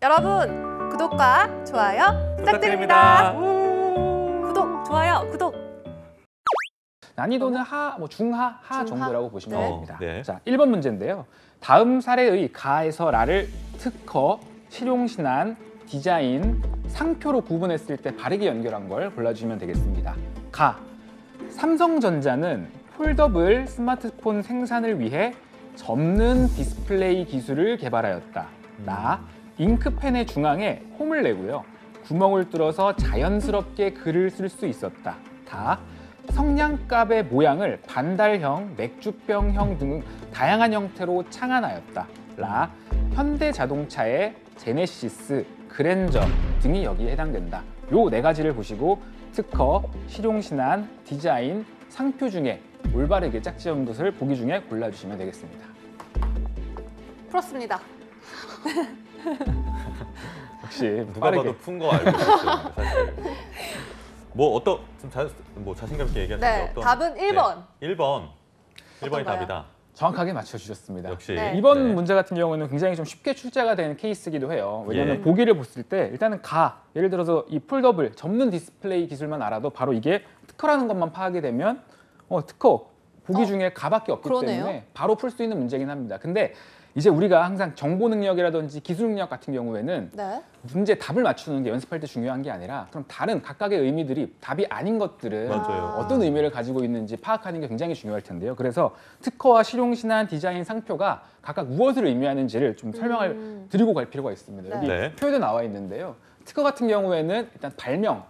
여러분 구독과 좋아요 부탁드립니다. 구독, 좋아요, 구독. 난이도는 중하, 하 중하? 정도라고 보시면 네. 됩니다. 네. 자, 1번 문제인데요. 다음 사례의 가에서 라를 특허, 실용신안, 디자인, 상표로 구분했을 때 바르게 연결한 걸 골라주시면 되겠습니다. 가, 삼성전자는 폴더블 스마트폰 생산을 위해 접는 디스플레이 기술을 개발하였다. 나, 잉크펜의 중앙에 홈을 내고요. 구멍을 뚫어서 자연스럽게 글을 쓸 수 있었다. 다, 성냥갑의 모양을 반달형, 맥주병형 등 다양한 형태로 창안하였다. 라, 현대자동차의 제네시스, 그랜저 등이 여기에 해당된다. 요 네 가지를 보시고 특허, 실용신안, 디자인, 상표 중에 올바르게 짝지은 것을 보기 중에 골라주시면 되겠습니다. 풀었습니다. 역시 누가 빠르게. 봐도 푼 거 알고 있어요, 사실. 좀 자신감 있게 얘기하시죠. 네, 답은 1번. 네, 1번. 1번이 어떤가요? 답이다. 정확하게 맞춰주셨습니다. 역시. 네. 이번 네. 문제 같은 경우는 굉장히 좀 쉽게 출제가 되는 케이스이기도 해요. 왜냐하면 예. 보기를 봤을 때 일단은 예를 들어서 이 폴더블 접는 디스플레이 기술만 알아도 바로 이게 특허라는 것만 파악이 되면 특허 보기 중에 가밖에 없기 그러네요. 때문에 바로 풀 수 있는 문제긴 합니다. 근데 이제 우리가 항상 정보 능력이라든지 기술 능력 같은 경우에는 네. 문제 답을 맞추는 게 연습할 때 중요한 게 아니라 그럼 다른 각각의 의미들이 답이 아닌 것들은 맞아요. 어떤 의미를 가지고 있는지 파악하는 게 굉장히 중요할 텐데요. 그래서 특허와 실용신안, 디자인, 상표가 각각 무엇을 의미하는지를 좀 설명을 드리고 갈 필요가 있습니다. 여기 네. 표에도 나와 있는데요. 특허 같은 경우에는 일단 발명,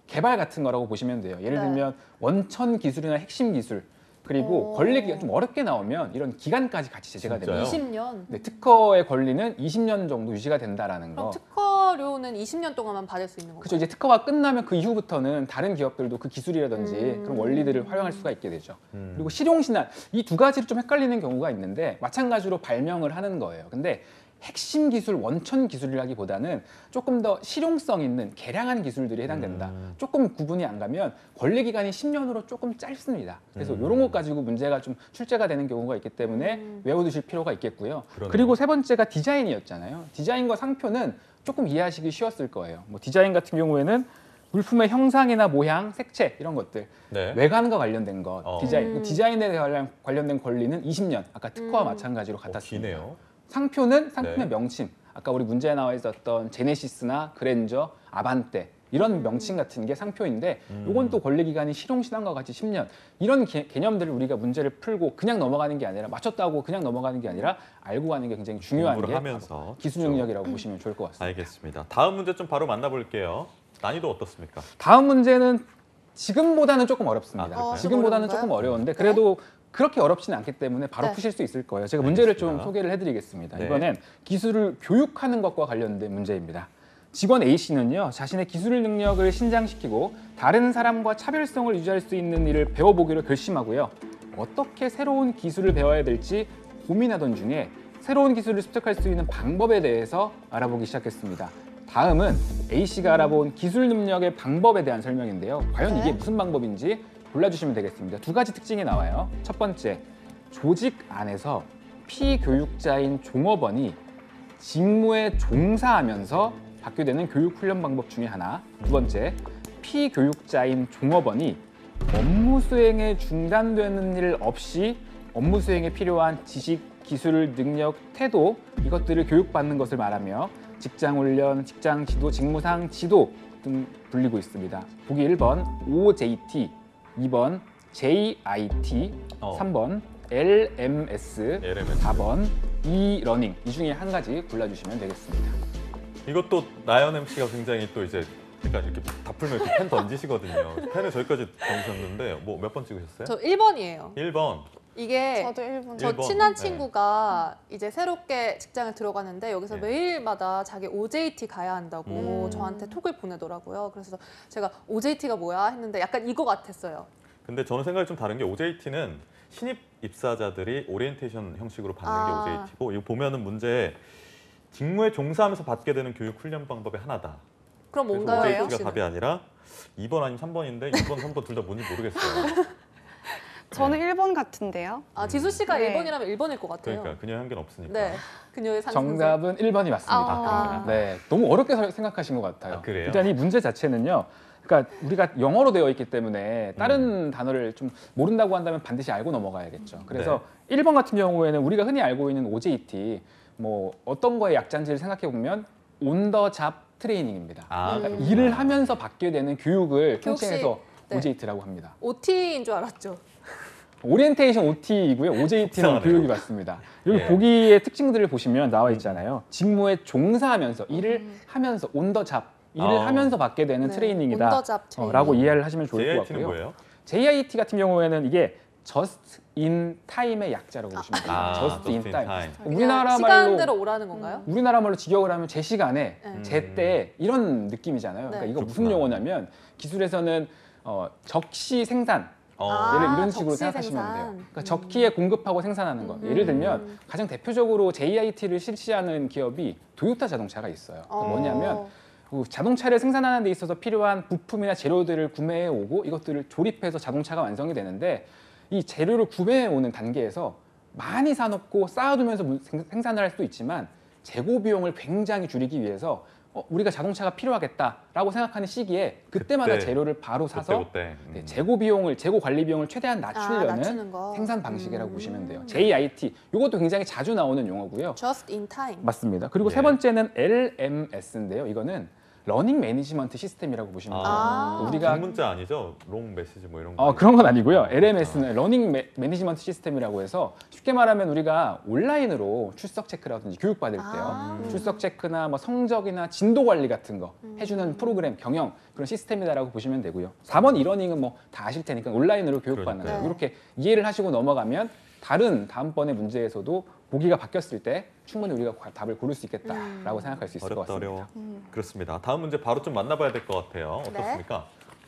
개발 같은 거라고 보시면 돼요. 예를 네. 들면 원천 기술이나 핵심 기술, 그리고 권리기가 좀 어렵게 나오면 이런 기간까지 같이 제재가 진짜요? 됩니다. 20년. 네, 특허의 권리는 20년 정도 유지가 된다라는 그럼 거. 특허료는 20년 동안만 받을 수 있는 건가요? 그렇죠. 이제 특허가 끝나면 그 이후부터는 다른 기업들도 그 기술이라든지 그런 원리들을 활용할 수가 있게 되죠. 그리고 실용신안 이 두 가지를 좀 헷갈리는 경우가 있는데 마찬가지로 발명을 하는 거예요. 근데 핵심 기술, 원천 기술이라기보다는 조금 더 실용성 있는 개량한 기술들이 해당된다. 조금 구분이 안 가면 권리 기간이 10년으로 조금 짧습니다. 그래서 이런 것 가지고 문제가 좀 출제가 되는 경우가 있기 때문에 외워두실 필요가 있겠고요. 그러네요. 그리고 세 번째가 디자인이었잖아요. 디자인과 상표는 조금 이해하시기 쉬웠을 거예요. 디자인 같은 경우에는 물품의 형상이나 모양, 색채 이런 것들, 네. 외관과 관련된 것, 디자인, 디자인에 관련된 권리는 20년, 아까 특허와 마찬가지로 같았습니다. 기네요. 상표의 네. 명칭, 아까 우리 문제에 나와 있었던 제네시스나 그랜저, 아반떼 이런 명칭 같은 게 상표인데 이건 또 권리 기간이 실용신안과 같이 10년 이런 개념들을 우리가 문제를 풀고 그냥 넘어가는 게 아니라 맞췄다고 그냥 넘어가는 게 아니라 알고 가는 게 굉장히 중요한 공부를 게 하면서. 기술 능력이라고 보시면 좋을 것 같습니다. 알겠습니다. 다음 문제 좀 바로 만나볼게요. 난이도 어떻습니까? 다음 문제는 지금보다는 조금 어렵습니다. 아, 그럴까요? 지금보다는 좀 조금 어려운가요? 어려운데 그래도 그렇게 어렵지는 않기 때문에 바로 네. 푸실 수 있을 거예요. 제가 문제를 좀 알겠습니다. 소개를 해드리겠습니다. 네. 이번엔 기술을 교육하는 것과 관련된 문제입니다. 직원 A씨는요, 자신의 기술 능력을 신장시키고 다른 사람과 차별성을 유지할 수 있는 일을 배워보기로 결심하고요. 어떻게 새로운 기술을 배워야 될지 고민하던 중에 새로운 기술을 습득할 수 있는 방법에 대해서 알아보기 시작했습니다. 다음은 A씨가 알아본 기술 능력의 방법에 대한 설명인데요. 과연 이게 무슨 방법인지 골라주시면 되겠습니다. 두 가지 특징이 나와요. 첫 번째, 조직 안에서 피교육자인 종업원이 직무에 종사하면서 받게 되는 교육 훈련 방법 중에 하나. 두 번째, 피교육자인 종업원이 업무 수행에 중단되는 일 없이 업무 수행에 필요한 지식, 기술, 능력, 태도 이것들을 교육받는 것을 말하며 직장 훈련, 직장 지도, 직무상 지도 등 불리고 있습니다. 보기 1번 OJT, 2번 JIT, 3번 LMS, 4번 E-러닝 이 중에 한 가지 골라주시면 되겠습니다. 이것도 나연 MC가 굉장히 또 이제 약간 이렇게 다 풀면 이렇게 펜 던지시거든요. 펜을 저기까지 던지셨는데 몇 번 찍으셨어요? 저 1번이에요. 1번. 이게 저도 1번. 저 1번. 친한 네. 친구가 이제 새롭게 직장을 들어가는데 여기서 네. 매일마다 자기 OJT 가야 한다고 저한테 톡을 보내더라고요. 그래서 제가 OJT가 뭐야 했는데 약간 이거 같았어요. 근데 저는 생각이 좀 다른 게 OJT는 신입 입사자들이 오리엔테이션 형식으로 받는 게 OJT고 이거 보면은 문제 직무에 종사하면서 받게 되는 교육 훈련 방법의 하나다. 그럼 그래서 뭔가요? OJT가 혹시는? 답이 아니라 2번 아니면 3번인데 2번, 3번 둘 다 뭔지 모르겠어요. 저는 1번 같은데요. 아, 지수 씨가 네. 1번이라면 1번일 것 같아요. 그러니까 그녀의 한계는 없으니까. 네. 그녀의 정답은 1번이 맞습니다. 아. 네, 너무 어렵게 생각하신 것 같아요. 아, 그래요? 일단 이 문제 자체는요. 그러니까 우리가 영어로 되어 있기 때문에 다른 단어를 좀 모른다고 한다면 반드시 알고 넘어가야겠죠. 그래서 1번 같은 경우에는 우리가 흔히 알고 있는 OJT 뭐 어떤 거의 약자인지를 생각해 보면 온 더 잡 트레이닝입니다. 아, 그러니까 일을 하면서 받게 되는 교육을 교육식. 통칭해서 네. OJT라고 합니다. OT인 줄 알았죠. 오리엔테이션 OT이고요. OJT는 이상하네요. 교육이 맞습니다. 여기 예. 보기의 특징들을 보시면 나와 있잖아요. 직무에 종사하면서 일을 하면서 온 더 잡 일을 아. 하면서 받게 되는 네. 트레이닝이다. 온더 잡 트레이닝. 라고 이해를 하시면 좋을 것 JIT는 같고요. 뭐예요? JIT 같은 경우에는 이게 Just in Time의 약자라고 보시면 돼요. 아, Just in Time. 그냥 우리나라 시간대로 말로 오라는 건가요? 우리나라 말로 직역을 하면 제 시간에 네. 제 때 이런 느낌이잖아요. 그러니까 네. 이거 무슨 그렇구나. 용어냐면 기술에서는 적시 생산 어. 예를 아, 이런 식으로 적시 생각하시면 생산. 돼요. 그러니까 적기에 공급하고 생산하는 것. 예를 들면 가장 대표적으로 JIT를 실시하는 기업이 도요타 자동차가 있어요. 그러니까 뭐냐면 그 자동차를 생산하는 데 있어서 필요한 부품이나 재료들을 구매해 오고 이것들을 조립해서 자동차가 완성이 되는데 이 재료를 구매해 오는 단계에서 많이 사놓고 쌓아두면서 생산을 할 수도 있지만 재고 비용을 굉장히 줄이기 위해서 우리가 자동차가 필요하겠다라고 생각하는 시기에 그때마다 그때, 재료를 바로 사서 그때. 네, 재고 관리 비용을 최대한 낮추려는 낮추는 거. 생산 방식이라고 보시면 돼요. JIT 이것도 굉장히 자주 나오는 용어고요. Just in time. 맞습니다. 그리고 예. 세 번째는 LMS인데요. 이거는 러닝 매니지먼트 시스템이라고 보시면 돼요. 아. 우리가 문자 아니죠? 롱 메시지 뭐 이런 거. 그런 건 아니고요. LMS는 러닝 매니지먼트 시스템이라고 해서 쉽게 말하면 우리가 온라인으로 출석 체크라든지 교육 받을 때요. 출석 체크나 뭐 성적이나 진도 관리 같은 거 해주는 프로그램 경영 그런 시스템이다라고 보시면 되고요. 4번 이러닝은 뭐 다 아실 테니까 온라인으로 교육받는 그러니까요. 거. 이렇게 이해를 하시고 넘어가면 다음번의 문제에서도 보기가 바뀌었을 때 충분히 우리가 답을 고를 수 있겠다라고 생각할 수 있을 것 어렵다 같습니다. 어려워. 그렇습니다. 다음 문제 바로 좀 만나봐야 될 것 같아요. 어떻습니까?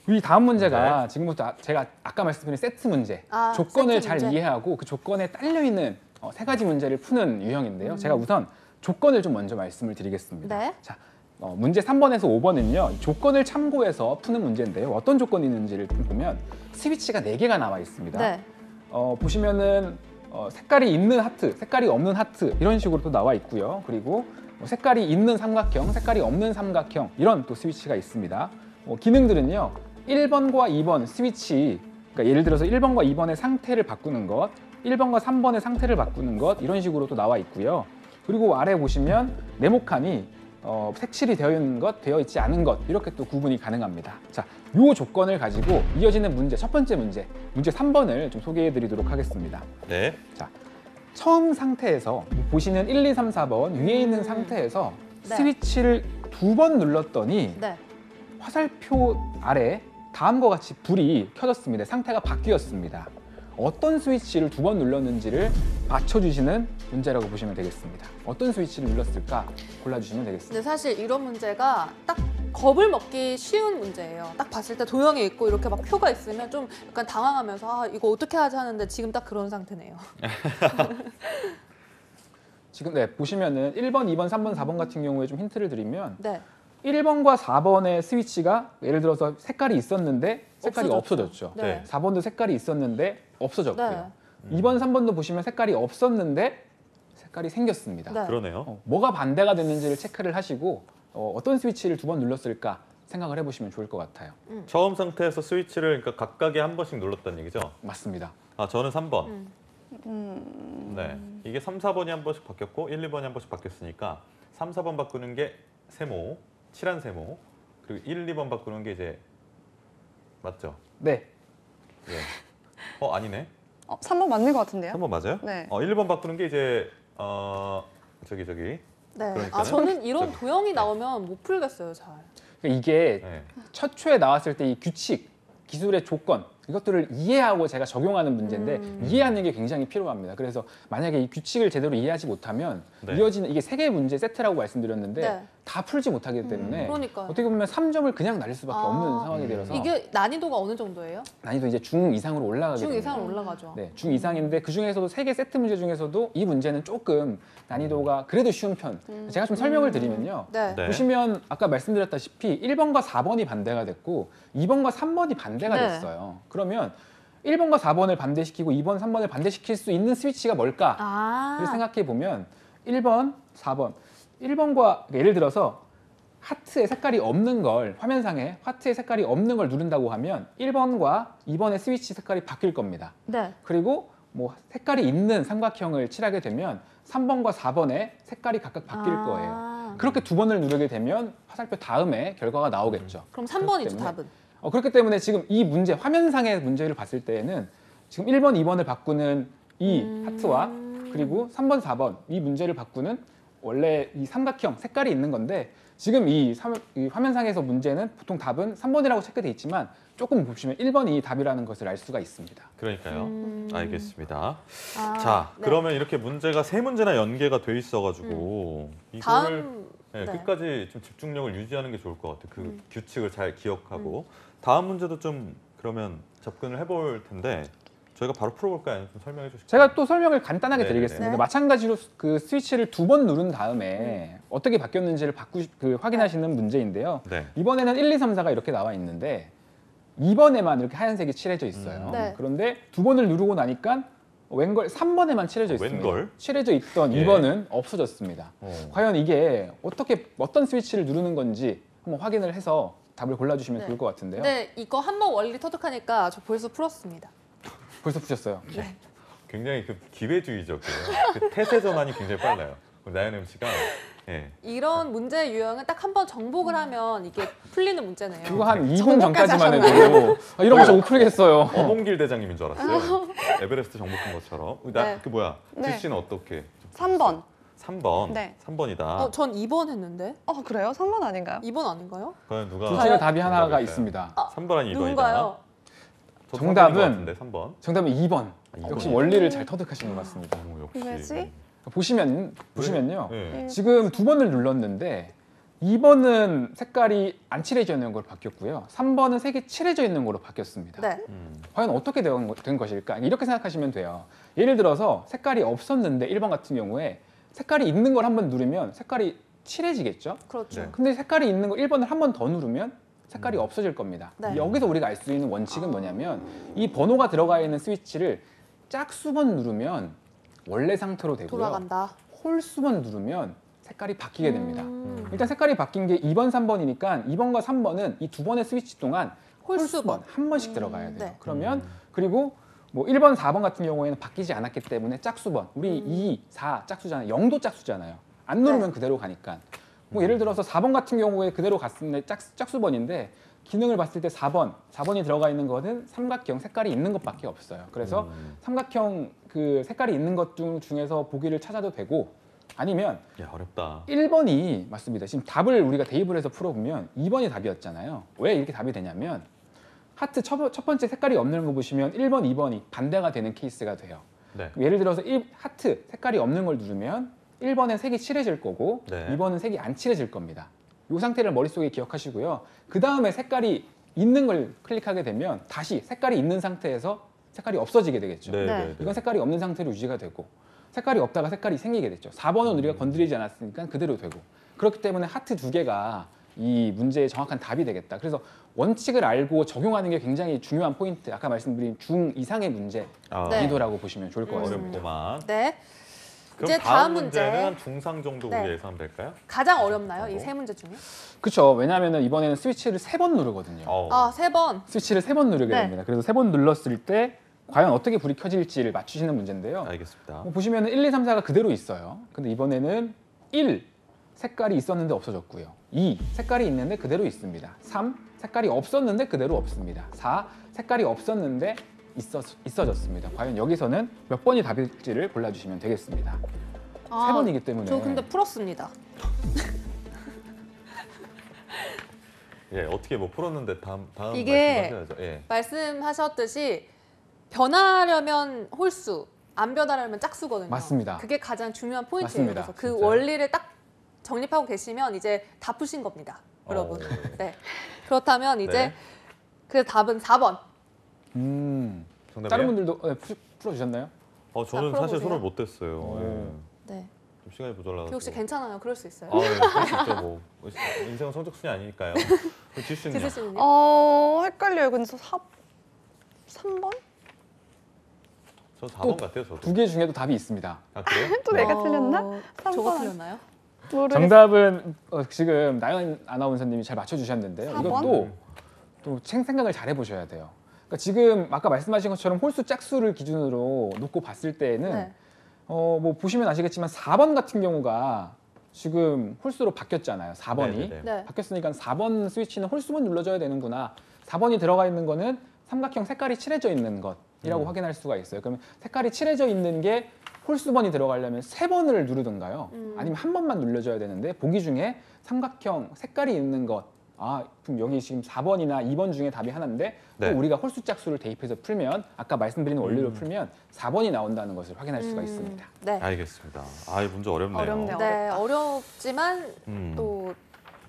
이 다음 문제가 지금부터 제가 아까 말씀드린 세트 문제, 아, 조건을 세트 잘 문제. 이해하고 그 조건에 딸려 있는 세 가지 문제를 푸는 유형인데요. 제가 우선 조건을 좀 먼저 말씀을 드리겠습니다. 네. 자, 문제 3번에서 5번은요. 조건을 참고해서 푸는 문제인데요. 어떤 조건이 있는지를 좀 보면 스위치가 4개가 나와 있습니다. 네. 보시면은 색깔이 있는 하트, 색깔이 없는 하트 이런 식으로 또 나와 있고요. 그리고 색깔이 있는 삼각형, 색깔이 없는 삼각형 이런 또 스위치가 있습니다. 기능들은요. 1번과 2번 스위치, 그러니까 예를 들어서 1번과 2번의 상태를 바꾸는 것, 1번과 3번의 상태를 바꾸는 것 이런 식으로 또 나와 있고요. 그리고 아래 보시면 네모칸이 색칠이 되어 있는 것, 되어 있지 않은 것 이렇게 또 구분이 가능합니다. 자, 이 조건을 가지고 이어지는 문제, 첫 번째 문제 3번을 좀 소개해 드리도록 하겠습니다. 네. 자, 처음 상태에서 보시는 1, 2, 3, 4번 위에 있는 상태에서 네. 스위치를 2번 눌렀더니 네. 화살표 아래 다음과 같이 불이 켜졌습니다. 상태가 바뀌었습니다. 어떤 스위치를 2번 눌렀는지를 맞춰주시는 문제라고 보시면 되겠습니다. 어떤 스위치를 눌렀을까 골라주시면 되겠습니다. 근데 사실 이런 문제가 딱 겁을 먹기 쉬운 문제예요. 딱 봤을 때 도형이 있고 이렇게 막 표가 있으면 좀 약간 당황하면서 아, 이거 어떻게 하지 하는데 지금 딱 그런 상태네요. 지금 보시면은 1번, 2번, 3번, 4번 같은 경우에 좀 힌트를 드리면 네. 1번과 4번의 스위치가 예를 들어서 색깔이 있었는데 색깔이 없어졌죠. 없어졌죠. 네. 4번도 색깔이 있었는데 없어졌고요. 네. 2번, 3번도 보시면 색깔이 없었는데 색깔이 생겼습니다. 네. 그러네요. 뭐가 반대가 됐는지를 체크를 하시고 어떤 스위치를 2번 눌렀을까 생각을 해보시면 좋을 것 같아요. 처음 상태에서 스위치를 그러니까 각각에 한 번씩 눌렀다는 얘기죠? 맞습니다. 아, 저는 3번. 네. 음. 이게 3, 4번이 한 번씩 바뀌었고 1, 2번이 한 번씩 바뀌었으니까 3, 4번 바꾸는 게 세모, 칠한 세모. 그리고 1, 2번 바꾸는 게 이제 맞죠? 네. 예. 아니네. 3번 맞는 것 같은데요? 3번 맞아요? 네. 1번 바꾸는 게 이제 저기 네. 그러니까는 아 저는 이런 저기. 도형이 나오면 못 풀겠어요, 잘. 그러니까 이게 네. 첫 초에 나왔을 때 이 규칙, 기술의 조건 이것들을 이해하고 제가 적용하는 문제인데 이해하는 게 굉장히 필요합니다. 그래서 만약에 이 규칙을 제대로 이해하지 못하면 네. 이어지는 이게 3개의 문제 세트라고 말씀드렸는데 네. 다 풀지 못하기 때문에 그러니까요. 어떻게 보면 3점을 그냥 날릴 수밖에 아, 없는 상황이 되어서 이게 난이도가 어느 정도예요? 난이도 이제 중 이상으로 올라가게 중 됩니다. 이상으로 올라가죠. 네, 중 이상인데 그 중에서도 3개 세트 문제 중에서도 이 문제는 조금 난이도가 그래도 쉬운 편. 제가 좀 설명을 드리면요. 네. 네. 보시면 아까 말씀드렸다시피 1번과 4번이 반대가 됐고 2번과 3번이 반대가 네. 됐어요. 그러면 1번과 4번을 반대시키고 2번, 3번을 반대시킬 수 있는 스위치가 뭘까? 아. 를 생각해 보면 1번, 4번. 1번과 예를 들어서 하트의 색깔이 없는 걸 화면상에 하트의 색깔이 없는 걸 누른다고 하면 1번과 2번의 스위치 색깔이 바뀔 겁니다. 네. 그리고 뭐 색깔이 있는 삼각형을 칠하게 되면 3번과 4번의 색깔이 각각 바뀔 거예요. 그렇게 두 번을 누르게 되면 화살표 다음에 결과가 나오겠죠. 그럼 그렇기 3번이죠, 때문에 답은. 그렇기 때문에 지금 이 문제, 화면상의 문제를 봤을 때에는 지금 1번, 2번을 바꾸는 이 하트와 그리고 3번, 4번 이 문제를 바꾸는 원래 이 삼각형 색깔이 있는 건데 지금 이 화면상에서 문제는 보통 답은 3번이라고 체크돼 있지만 조금 보시면 1번이 답이라는 것을 알 수가 있습니다. 그러니까요. 알겠습니다. 아, 자, 네. 그러면 이렇게 문제가 세 문제나 연계가 돼 있어가지고 이거를 다음 네, 네. 끝까지 좀 집중력을 유지하는 게 좋을 것 같아요. 그 규칙을 잘 기억하고 다음 문제도 좀 그러면 접근을 해볼 텐데 저희가 바로 풀어볼까요? 아니면 좀 설명해 주실까요? 제가 또 설명을 간단하게 네, 드리겠습니다. 네. 마찬가지로 그 스위치를 두 번 누른 다음에 어떻게 바뀌었는지를 확인하시는 문제인데요. 네. 이번에는 1, 2, 3, 4가 이렇게 나와 있는데 2번에만 이렇게 하얀색이 칠해져 있어요. 네. 그런데 두 번을 누르고 나니까 웬걸 3번에만 칠해져 있습니다. 웬걸? 칠해져 있던 예. 2번은 없어졌습니다. 어. 과연 이게 어떤 스위치를 누르는 건지 한번 확인을 해서 답을 골라주시면 네. 좋을 것 같은데요. 네, 이거 한번 원리 터득하니까 저 벌써 풀었습니다. 벌써 푸셨어요. 굉장히 그 기회주의적이에요. 그 태세 전환이 굉장히 빨라요. 나연음 씨가 예. 이런 문제 유형은 딱 한 번 정복을 하면 이게 풀리는 문제네요. 그거 한 2분 정복까지 전까지만 해도 이런 거 좀 못 풀겠어요. 어몽길 대장님인 줄 알았어요. 에베레스트 정복한 것처럼. 네. 그 뭐야? 네. 지수 씨는 어떻게? 3번. 3번. 네. 3번이다. 전 2번 했는데 그래요? 3번 아닌가요? 2번 아닌가요? 과연 누가 둘 중에 답이 하나가 정답일까요? 있습니다. 3번 아니 2번이다. 누군가요? 정답은 3번. 정답은 2번. 아, 역시 2번. 원리를 잘 터득하신 것 같습니다. 역시. 왜지? 보시면요. 네. 지금 두 번을 눌렀는데 2번은 색깔이 안 칠해져 있는 걸로 바뀌었고요. 3번은 색이 칠해져 있는 걸로 바뀌었습니다. 네. 과연 어떻게 된 것일까? 이렇게 생각하시면 돼요. 예를 들어서 색깔이 없었는데 1번 같은 경우에 색깔이 있는 걸 한번 누르면 색깔이 칠해지겠죠? 그렇죠. 네. 근데 색깔이 있는 거 1번을 한 번 더 누르면 색깔이 없어질 겁니다. 네. 여기서 우리가 알 수 있는 원칙은 뭐냐면 이 번호가 들어가 있는 스위치를 짝수번 누르면 원래 상태로 되고요. 돌아간다. 홀수번 누르면 색깔이 바뀌게 됩니다. 음. 일단 색깔이 바뀐 게 2번, 3번이니까 2번과 3번은 이 두 번의 스위치 동안 홀수번. 한 번씩 들어가야 돼요. 네. 그러면 그리고 뭐 1번, 4번 같은 경우에는 바뀌지 않았기 때문에 짝수번. 우리 2, 4 짝수잖아요. 0도 짝수잖아요. 안 누르면 네. 그대로 가니까. 뭐 예를 들어서 4번 같은 경우에 그대로 갔을 때 짝수번인데 기능을 봤을 때 4번이 들어가 있는 거는 삼각형 색깔이 있는 것밖에 없어요. 그래서 삼각형 그 색깔이 있는 것 중에서 보기를 찾아도 되고 아니면 야, 어렵다. 1번이 맞습니다. 지금 답을 우리가 대입을 해서 풀어보면 2번이 답이었잖아요. 왜 이렇게 답이 되냐면 하트 첫 번째 색깔이 없는 거 보시면 1번, 2번이 반대가 되는 케이스가 돼요. 네. 예를 들어서 하트 색깔이 없는 걸 누르면 1번은 색이 칠해질 거고 네. 2번은 색이 안 칠해질 겁니다. 이 상태를 머릿속에 기억하시고요. 그 다음에 색깔이 있는 걸 클릭하게 되면 다시 색깔이 있는 상태에서 색깔이 없어지게 되겠죠. 네. 네. 네. 이건 색깔이 없는 상태로 유지가 되고 색깔이 없다가 색깔이 생기게 됐죠. 4번은 우리가 건드리지 않았으니까 그대로 되고 그렇기 때문에 하트 두 개가 이 문제의 정확한 답이 되겠다. 그래서 원칙을 알고 적용하는 게 굉장히 중요한 포인트. 아까 말씀드린 중 이상의 문제 네. 이도라고 보시면 좋을 것 같습니다. 어렵구만. 네. 그럼 이제 다음 다음 문제는 문제. 한 중상 정도 네. 우리 예상하면 될까요? 가장 어렵나요? 이 세 문제 중에? 그렇죠. 왜냐하면 이번에는 스위치를 3번 누르거든요. 아, 3번. 스위치를 3번 누르게 네. 됩니다. 그래서 3번 눌렀을 때 과연 어떻게 불이 켜질지를 맞추시는 문제인데요. 알겠습니다. 보시면 1, 2, 3, 4가 그대로 있어요. 근데 이번에는 1, 색깔이 있었는데 없어졌고요. 2, 색깔이 있는데 그대로 있습니다. 3, 색깔이 없었는데 그대로 없습니다. 4, 색깔이 없었는데 있어졌습니다. 과연 여기서는 몇 번이 답일지를 골라주시면 되겠습니다. 아, 3번이기 때문에. 저 근데 풀었습니다. 예, 어떻게 뭐 풀었는데 다음 이게 말씀하셔야죠. 예. 말씀하셨듯이 변하려면 홀수, 안 변하려면 짝수거든요. 맞습니다. 그게 가장 중요한 포인트예요. 맞습니다. 그래서 그 진짜요? 원리를 딱 정립하고 계시면 이제 다 푸신 겁니다. 여러분. 어. 네. 그렇다면 이제 네. 그 답은 4번. 정답이에요? 다른 분들도 풀어주셨나요? 저는 자, 사실 풀어보세요. 손을 못 댔어요. 예. 네. 좀 시간이 모자라서. 기욱 씨 괜찮아요. 그럴 수 있어요. 아, 예, 그럴 수 있죠. 뭐 인생은 성적순이 아니니까요. 지수 씨는요? 지수 씨는요? 헷갈려요. 근데 3번? 전 4번 같아요, 저도. 두 개 중에도 답이 있습니다. 아, 그래요? 또 내가 틀렸나? 저거 3번. 틀렸나요? 모르겠어. 정답은 지금 나연 아나운서님이 잘 맞춰주셨는데요. 4번? 이것도 또 생각을 잘 해보셔야 돼요. 그러니까 지금 아까 말씀하신 것처럼 홀수 짝수를 기준으로 놓고 봤을 때에는 네. 뭐 보시면 아시겠지만 4번 같은 경우가 지금 홀수로 바뀌었잖아요. 4번이. 네네네. 네. 바뀌었으니까 4번 스위치는 홀수만 눌러줘야 되는구나. 4번이 들어가 있는 거는 삼각형 색깔이 칠해져 있는 것이라고 확인할 수가 있어요. 그러면 색깔이 칠해져 있는 게 홀수번이 들어가려면 3번을 누르든가요. 아니면 한 번만 눌러줘야 되는데 보기 중에 삼각형 색깔이 있는 것. 그럼 여기 지금 4번이나 2번 중에 답이 하나인데 네. 또 우리가 홀수 짝수를 대입해서 풀면 아까 말씀드린 원리로 풀면 4번이 나온다는 것을 확인할 수가 있습니다. 네. 알겠습니다. 이 문제 어렵네요. 어렵네요. 네, 어렵지만 또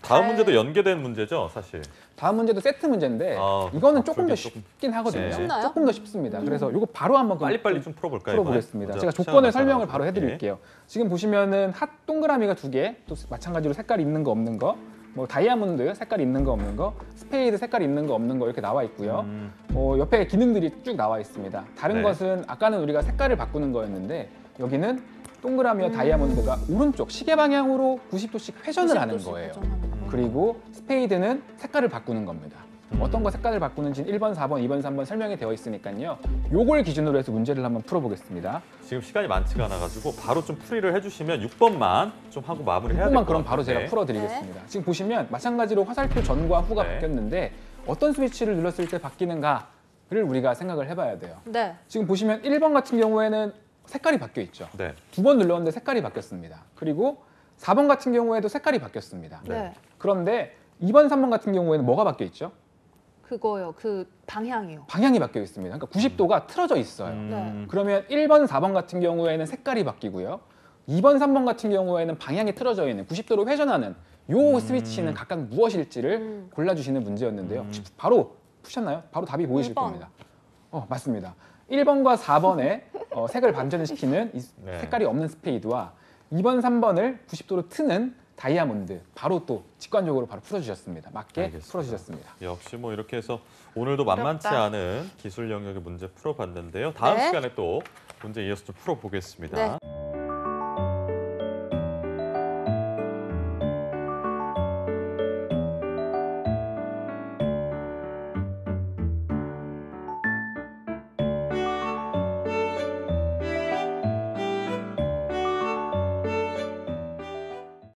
다음 잘- 문제도 연계된 문제죠, 사실. 다음 문제도 세트 문제인데 이거는 조금 더 쉽긴 하거든요. 네. 쉽나요? 조금 더 쉽습니다. 그래서 이거 바로 한번 빨리빨리 좀 풀어볼까요? 풀어보겠습니다. 이번에? 제가 먼저 조건을 시간 설명을 나가지고. 바로 해드릴게요. 지금 보시면은 핫 동그라미가 2개, 또 마찬가지로 색깔 있는 거 없는 거, 뭐 다이아몬드 색깔 있는 거 없는 거, 스페이드 색깔 있는 거 없는 거 이렇게 나와 있고요. 옆에 기능들이 쭉 나와 있습니다. 다른 네. 것은 아까는 우리가 색깔을 바꾸는 거였는데 여기는 동그라미와 다이아몬드가 오른쪽 시계 방향으로 90도씩 회전을 하는 90도씩 거예요. 고정하는 거. 그리고 스페이드는 색깔을 바꾸는 겁니다. 어떤 거 색깔을 바꾸는지는 1번, 4번, 2번, 3번 설명이 되어 있으니까요. 요걸 기준으로 해서 문제를 한번 풀어보겠습니다. 지금 시간이 많지가 않아가지고 바로 좀 풀이를 해주시면 6번만 좀 하고 마무리해야 될 6번만 것 그럼 같아요. 바로 제가 네. 풀어드리겠습니다. 지금 보시면 마찬가지로 화살표 전과 후가 네. 바뀌었는데 어떤 스위치를 눌렀을 때 바뀌는가를 우리가 생각을 해봐야 돼요. 네. 지금 보시면 1번 같은 경우에는 색깔이 바뀌어 있죠. 네. 2번 눌렀는데 색깔이 바뀌었습니다. 그리고 4번 같은 경우에도 색깔이 바뀌었습니다. 네. 그런데 2번, 3번 같은 경우에는 뭐가 바뀌어 있죠? 그거요. 그 방향이요. 방향이 바뀌어 있습니다. 그러니까 90도가 틀어져 있어요. 그러면 1번, 4번 같은 경우에는 색깔이 바뀌고요. 2번, 3번 같은 경우에는 방향이 틀어져 있는 90도로 회전하는 요 스위치는 각각 무엇일지를 골라주시는 문제였는데요. 혹시 바로 푸셨나요? 바로 답이 보이실 1번. 겁니다. 맞습니다. 1번과 4번에 색을 반전시키는 이 네. 색깔이 없는 스페이드와 2번, 3번을 90도로 트는 다이아몬드 바로 또 직관적으로 바로 풀어주셨습니다. 맞게 알겠습니다. 풀어주셨습니다. 역시 뭐 이렇게 해서 오늘도 만만치 어렵다. 않은 기술 영역의 문제 풀어봤는데요. 다음 네. 시간에 또 문제 이어서 좀 풀어보겠습니다. 네.